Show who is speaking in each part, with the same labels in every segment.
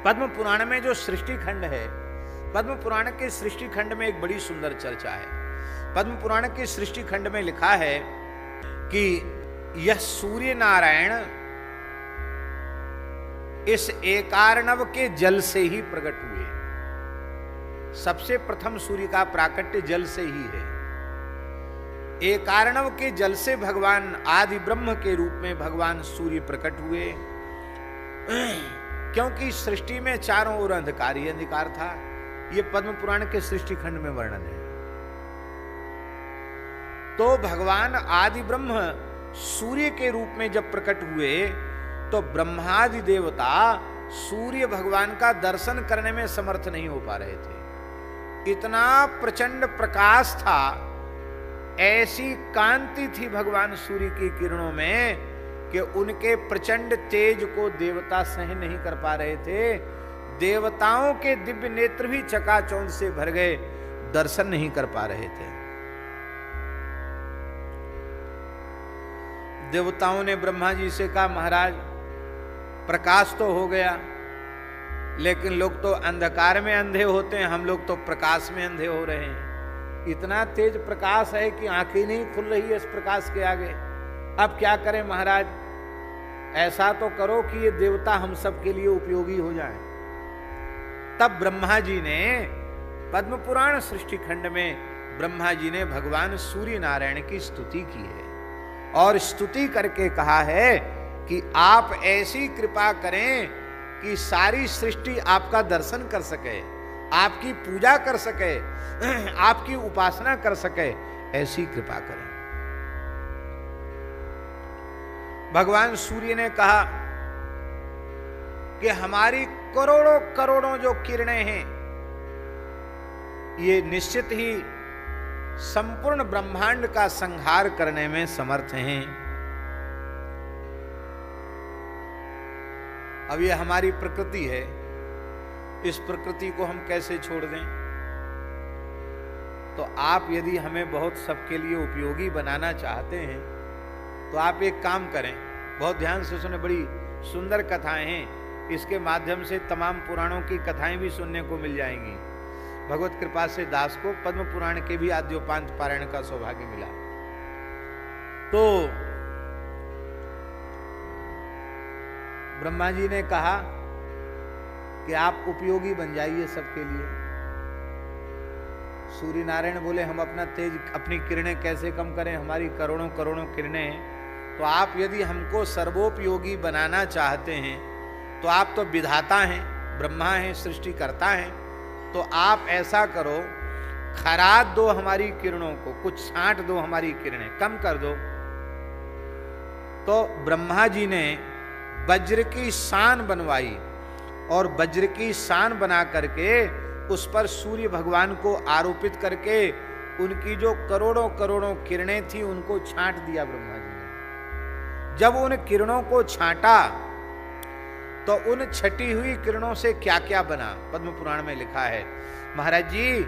Speaker 1: पद्म पुराण में जो सृष्टि खंड है, पद्म पुराण के सृष्टि खंड में एक बड़ी सुंदर चर्चा है। पद्म पुराण के सृष्टि खंड में लिखा है कि यह सूर्य नारायण इस एकार्णव के जल से ही प्रकट हुए। सबसे प्रथम सूर्य का प्राकट्य जल से ही है। एकार्णव के जल से भगवान आदि ब्रह्म के रूप में भगवान सूर्य प्रकट हुए, क्योंकि सृष्टि में चारों ओर अंधकार ही अंधकार था। यह पद्म पुराण के सृष्टि खंड में वर्णन है। तो भगवान आदि ब्रह्म सूर्य के रूप में जब प्रकट हुए तो ब्रह्मादि देवता सूर्य भगवान का दर्शन करने में समर्थ नहीं हो पा रहे थे। इतना प्रचंड प्रकाश था, ऐसी कांति थी भगवान सूर्य की किरणों में कि उनके प्रचंड तेज को देवता सहन नहीं कर पा रहे थे। देवताओं के दिव्य नेत्र भी चकाचौंध से भर गए, दर्शन नहीं कर पा रहे थे। देवताओं ने ब्रह्मा जी से कहा, महाराज प्रकाश तो हो गया, लेकिन लोग तो अंधकार में अंधे होते हैं, हम लोग तो प्रकाश में अंधे हो रहे हैं। इतना तेज प्रकाश है कि आंखें नहीं खुल रही है इस प्रकाश के आगे। अब क्या करें महाराज, ऐसा तो करो कि ये देवता हम सब के लिए उपयोगी हो जाएं। तब ब्रह्मा जी ने पद्म पुराण सृष्टि खंड में ब्रह्मा जी ने भगवान सूर्य नारायण की स्तुति की है और स्तुति करके कहा है कि आप ऐसी कृपा करें कि सारी सृष्टि आपका दर्शन कर सके, आपकी पूजा कर सके, आपकी उपासना कर सके, ऐसी कृपा करें। भगवान सूर्य ने कहा कि हमारी करोड़ों करोड़ों जो किरणें हैं, ये निश्चित ही संपूर्ण ब्रह्मांड का संहार करने में समर्थ हैं। अब ये हमारी प्रकृति है, इस प्रकृति को हम कैसे छोड़ दें? तो आप यदि हमें बहुत सबके लिए उपयोगी बनाना चाहते हैं तो आप एक काम करें, बहुत ध्यान से सुने, बड़ी सुंदर कथाएं हैं, इसके माध्यम से तमाम पुराणों की कथाएं भी सुनने को मिल जाएंगी। भगवत कृपा से दास को पद्म पुराण के भी आद्योपांत पारायण का सौभाग्य मिला। तो ब्रह्मा जी ने कहा कि आप उपयोगी बन जाइए सबके लिए। सूर्य नारायण बोले, हम अपना तेज, अपनी किरणें कैसे कम करें, हमारी करोड़ों करोड़ों किरणें हैं, तो आप यदि हमको सर्वोपयोगी बनाना चाहते हैं तो आप तो विधाता हैं, ब्रह्मा हैं, सृष्टिकर्ता हैं, तो आप ऐसा करो, खराद दो हमारी किरणों को, कुछ छांट दो हमारी किरणें, कम कर दो। तो ब्रह्मा जी ने वज्र की शान बनवाई और वज्र की शान बना करके उस पर सूर्य भगवान को आरोपित करके उनकी जो करोड़ों करोड़ों किरणें थी उनको छांट दिया ब्रह्मा जी ने। जब उन किरणों को छांटा तो उन छटी हुई किरणों से क्या क्या बना, पद्म पुराण में लिखा है। महाराज जी,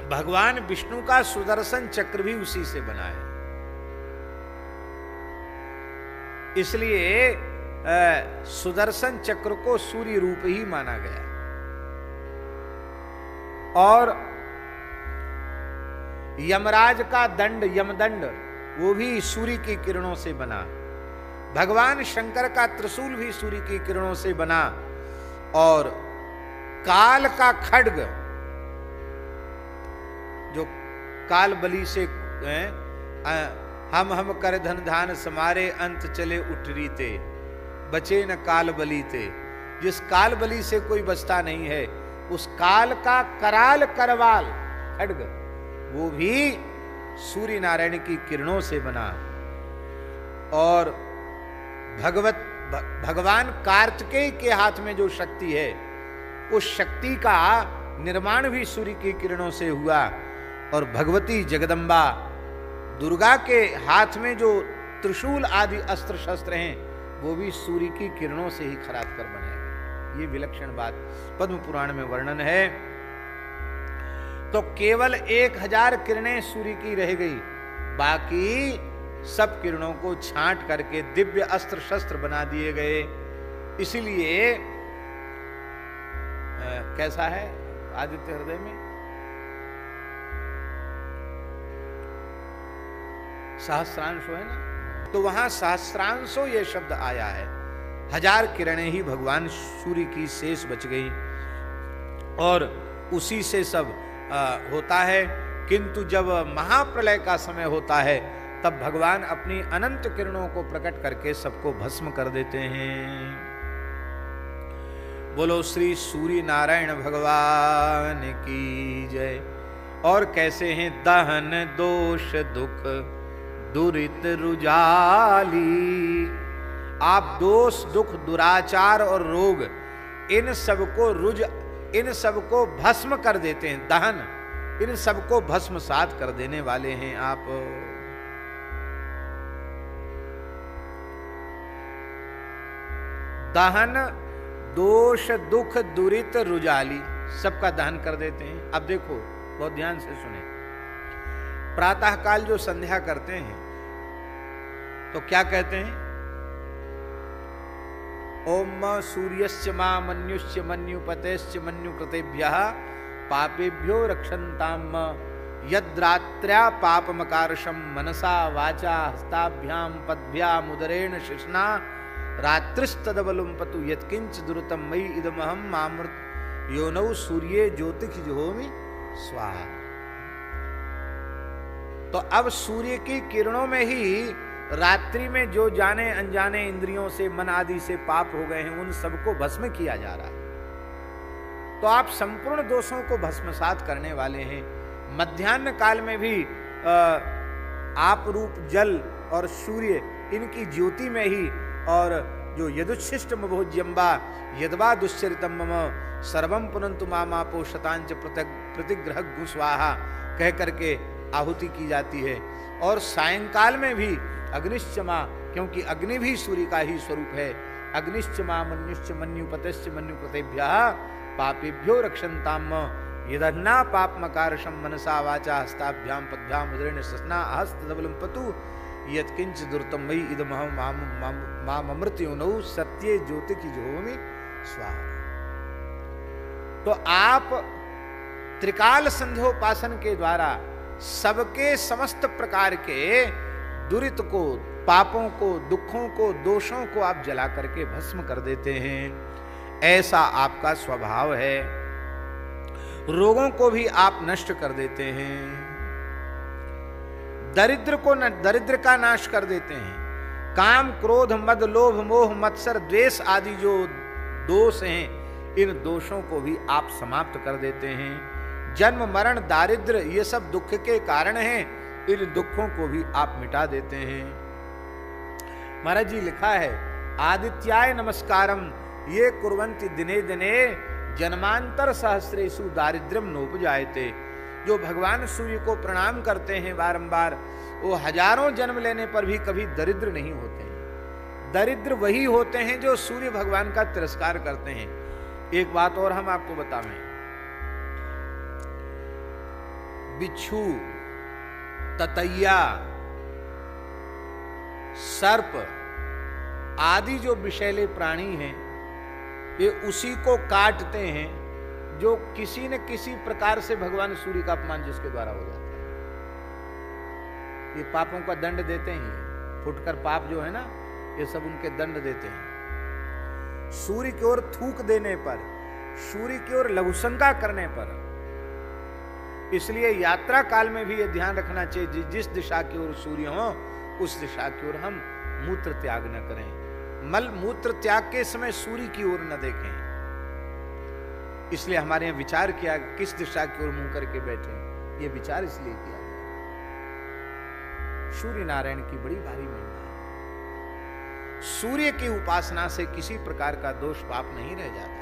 Speaker 1: भगवान विष्णु का सुदर्शन चक्र भी उसी से बना है। इसलिए सुदर्शन चक्र को सूर्य रूप ही माना गया। और यमराज का दंड, यमदंड, वो भी सूर्य की किरणों से बना। भगवान शंकर का त्रिशूल भी सूर्य की किरणों से बना। और काल का खड्ग, जो काल बलि से हम कर धन धान समारे, अंत चले उठरी ते, बचे न काल बलि ते। जिस काल बलि से कोई बचता नहीं है, उस काल का कराल करवाल खड्ग, वो भी सूर्य नारायण की किरणों से बना। और भगवान कार्तिकेय के हाथ में जो शक्ति है, उस शक्ति का निर्माण भी सूर्य की किरणों से हुआ। और भगवती जगदम्बा दुर्गा के हाथ में जो त्रिशूल आदि अस्त्र शस्त्र हैं, वो भी सूर्य की किरणों से ही खराद कर बने। ये विलक्षण बात पद्म पुराण में वर्णन है। तो केवल 1000 किरणें सूर्य की रह गई, बाकी सब किरणों को छांट करके दिव्य अस्त्र शस्त्र बना दिए गए। इसलिए कैसा है आदित्य हृदय में? सहस्रांशो है ना, तो वहां सहस्रांशो ये शब्द आया है। 1000 किरणें ही भगवान सूर्य की शेष बच गई और उसी से सब होता है। किंतु जब महाप्रलय का समय होता है तब भगवान अपनी अनंत किरणों को प्रकट करके सबको भस्म कर देते हैं। बोलो श्री सूर्य नारायण भगवान की जय। और कैसे हैं? दहन दोष दुख दुरित रुजाली। आप दोष दुख दुराचार और रोग इन सबको भस्म कर देते हैं। दहन, इन सबको भस्मसात कर देने वाले हैं आप। दहन दोष दुख दुरित रुजाली, सबका दहन कर देते हैं। अब देखो बहुत ध्यान से सुने, प्रातः काल जो संध्या करते हैं तो क्या कहते हैं? ओम सूर्यस्य मा मन्युश्च मन्युपतेश्च मन्युकृतेभ्यः पापेभ्यो रक्षन्ताम यद्रात्र्या पापमकारशम मनसा वाचा हस्ताभ्याम पद्भ्याम उदरेण शिश्ना रात्रिस्तदबलुम पतु यत्किंच दुरुतम मयि इदमहम मामृत योनौ सूर्ये ज्योतिषिजहोमि स्वाहा। तो अब सूर्य की किरणों में ही रात्रि में जो जाने अनजाने इंद्रियों से मन आदि से पाप हो गए हैं उन सबको भस्म किया जा रहा है। तो आप संपूर्ण दोषों को भस्मसात करने वाले हैं। मध्याह्न काल में भी आप रूप जल और सूर्य इनकी ज्योति में ही, और जो यदुच्छिष्ट भोज्यम्बा यदवा दुश्चरितम मम सर्वम पुनंतु मामापो शतांच प्रतिग्रह गुस्वाहा कह करके आहुति की जाती है। और सायंकाल में भी अग्निश्चमा, क्योंकि अग्नि भी सूर्य का ही स्वरूप है। अग्निश्चमा मन्युश्च मन्युपतिश्च मन्युकृतेभ्यः पापेभ्यो रक्षन्ताम यदन्ना पापमकारशम मनसा वाचा हस्ताभ्याम पद्भ्याम उदरेण सस्ना हस्तदबलम पतु यत्किंच दुर्तम मयि इदमहम मामृत्योनौ सत्ये ज्योतिषिजहोमि स्वाहा। तो आप त्रिकाल संध्योपासन के द्वारा सबके समस्त प्रकार के दुरित को, पापों को, दुखों को, दोषों को आप जला करके भस्म कर देते हैं। ऐसा आपका स्वभाव है। रोगों को भी आप नष्ट कर देते हैं। दरिद्र का नाश कर देते हैं। काम क्रोध मद लोभ मोह मत्सर द्वेष आदि जो दोष हैं इन दोषों को भी आप समाप्त कर देते हैं। जन्म मरण दारिद्र ये सब दुख के कारण हैं, इन दुखों को भी आप मिटा देते हैं। महाराज जी लिखा है आदित्याय नमस्कारम ये कुर्वन्ति दिने दिने जन्मांतर सहस्रेषु दारिद्र्यम नोपजायते। जो भगवान सूर्य को प्रणाम करते हैं बारंबार, वो हजारों जन्म लेने पर भी कभी दरिद्र नहीं होते हैं। दरिद्र वही होते हैं जो सूर्य भगवान का तिरस्कार करते हैं। एक बात और हम आपको बताएं, बिच्छू, ततैया, सर्प आदि जो विषैले प्राणी हैं ये उसी को काटते हैं जो किसी न किसी प्रकार से भगवान सूर्य का अपमान जिसके द्वारा हो जाता है। ये पापों का दंड देते हैं। फुटकर पाप जो है ना, ये सब उनके दंड देते हैं। सूर्य की ओर थूक देने पर, सूर्य की ओर लघुशंका करने पर। इसलिए यात्रा काल में भी ये ध्यान रखना चाहिए जिस दिशा की ओर सूर्य हो उस दिशा की ओर हम मूत्र त्याग न करें। मल मूत्र त्याग के समय सूर्य की ओर न देखें। इसलिए हमारे यहाँ विचार किया किस दिशा की ओर मुंह करके बैठे, ये विचार इसलिए किया गया। सूर्य नारायण की बड़ी भारी महिमा है। सूर्य की उपासना से किसी प्रकार का दोष पाप नहीं रह जाता।